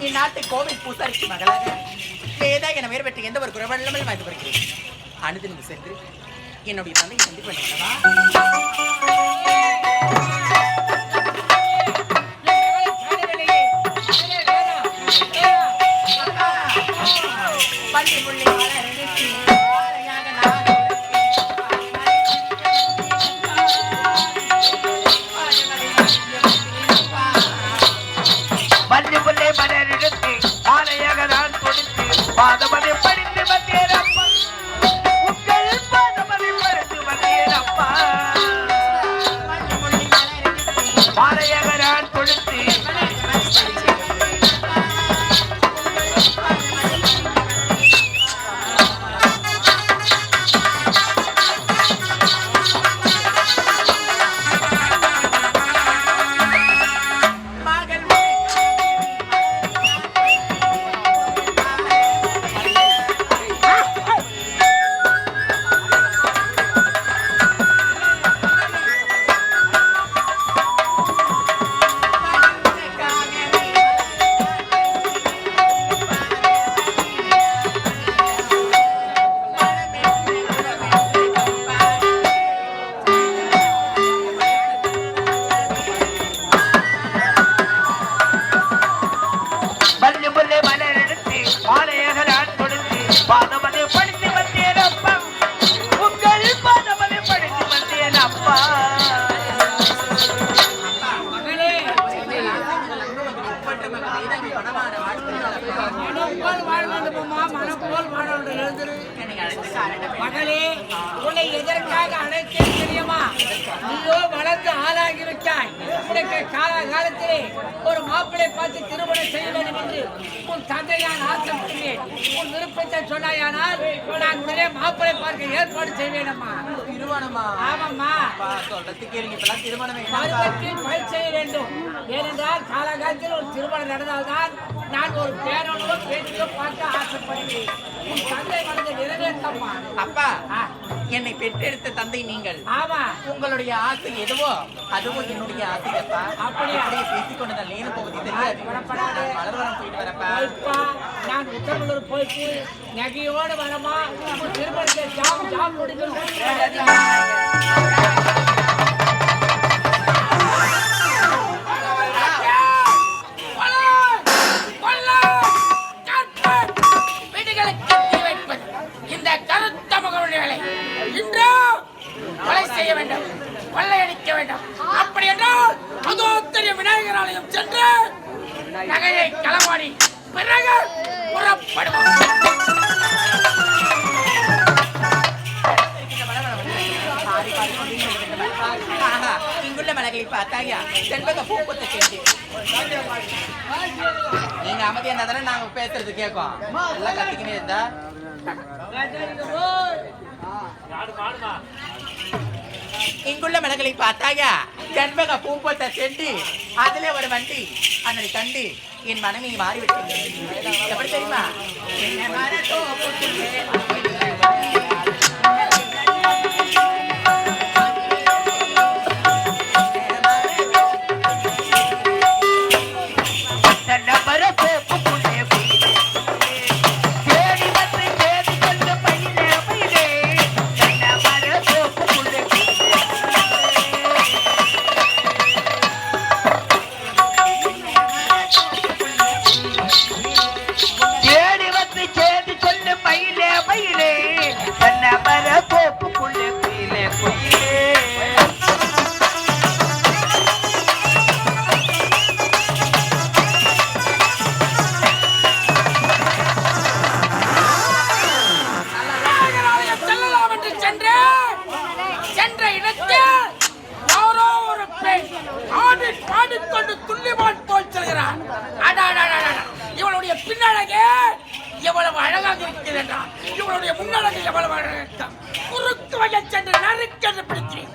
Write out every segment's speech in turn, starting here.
இந்நாட்டு கோவில் பூசாரிக்கு மகளாக வேதா என வேறு பெற்ற எந்த ஒரு குறைவல்லமல் வாய்ப்பு வருகிறேன். அனுதினம் சென்று என்னுடைய தந்தையை சந்திப்பு பண்ணவா? பள்ளி புள்ளி பாதமனை படித்து வந்தேனப்பா, உங்கள் பாதமனை படித்து வந்தேனப்பா. மாலையாக நான் கொடுத்து மகளே, உன்னை எதற்காக அழைத்தேன் தெரியுமா? நீயோ வளர்ந்து ஆளாகிவிட்டாய். உனக்கு காலத்திலே ஒரு மாப்பிளை பார்த்து திருமணம் செய்ய வேண்டும் என்று உன் தந்தை நான் ஆசைப்படுகிறேன். உன் விருப்பத்தை சொன்னாயானால் நான் உடனே மாப்பிளை பார்க்க ஏற்பாடு செய்வேனம்மா. திருமணமா? ஆமாம்மா. பருவத்தில் பயிர் செய்ய வேண்டும். ஏனென்றால் காலகாலத்தில் ஒரு திருமணம் நடந்தால்தான் நான் ஒரு பேரனோ பேட்டியோ பார்க்க ஆசைப்படுகிறேன். உன் தந்தை மனதை நிறைவேற்றம்மா. அப்பா, என்னை பெற்றெடுத்த தந்தை நீங்கள். ஆமா, உங்களுடைய ஆசை எதுவோ அதுவும் என்னுடைய ஆசை. அப்பா, அப்படியே பேசிக்கொண்டுதான் லேனு போவது தெரியாது. வளர்வரம் போயிட்டு வரப்பா. நான் உத்தரவுள்ளூர் போயிட்டு நகையோடு வரமா? திருமணத்தை ஜாம் முடிக்கணும். செய்ய வேண்டும், கொள்ளையடிக்க வேண்டும். அப்படி என்றால் அதோ தெரிய விநாயகர் ஆலயம் சென்று நகையை களவாடி பிறகு புறப்படுவோம். இங்குள்ள மலைகளை பார்த்தாயா செண்பக பூப்பத்தை சேர்ந்து நீங்க அமைதியா இருந்தா நாங்க பேசுறது கேட்கும். எல்லாம் கத்திக்கினே இருந்தா இங்குள்ள மலைகளை பார்த்தாயா செண்பக பூப்பத்தை சென்று அதுல ஒரு வண்டி அதனை கண்டு என் மனைவி மாறிவிட்டேன். எப்படி தெரியுமா? இவளுடைய பின்னழகே எவ்வளவு அழகாக இருக்கிறேன். இவளுடைய முன்னழகு எவ்வளவு அழகாக குறுக்கு வகை சென்று நறுக்கென்று பிடிக்கிறேன்.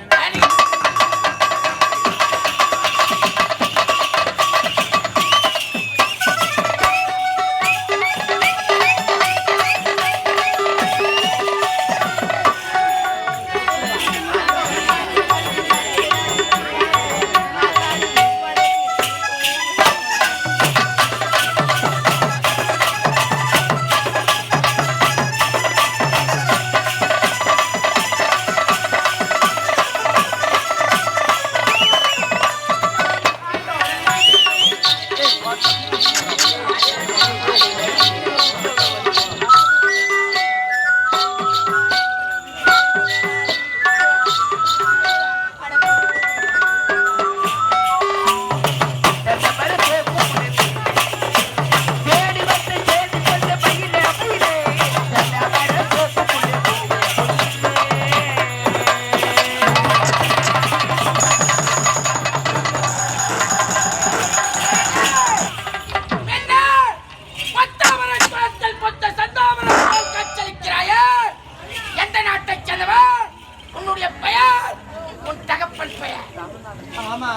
ஆமா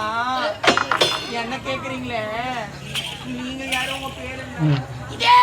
என்ன கேக்குறீங்களே நீங்க யாரும் உங்க பேரு என்ன? இதே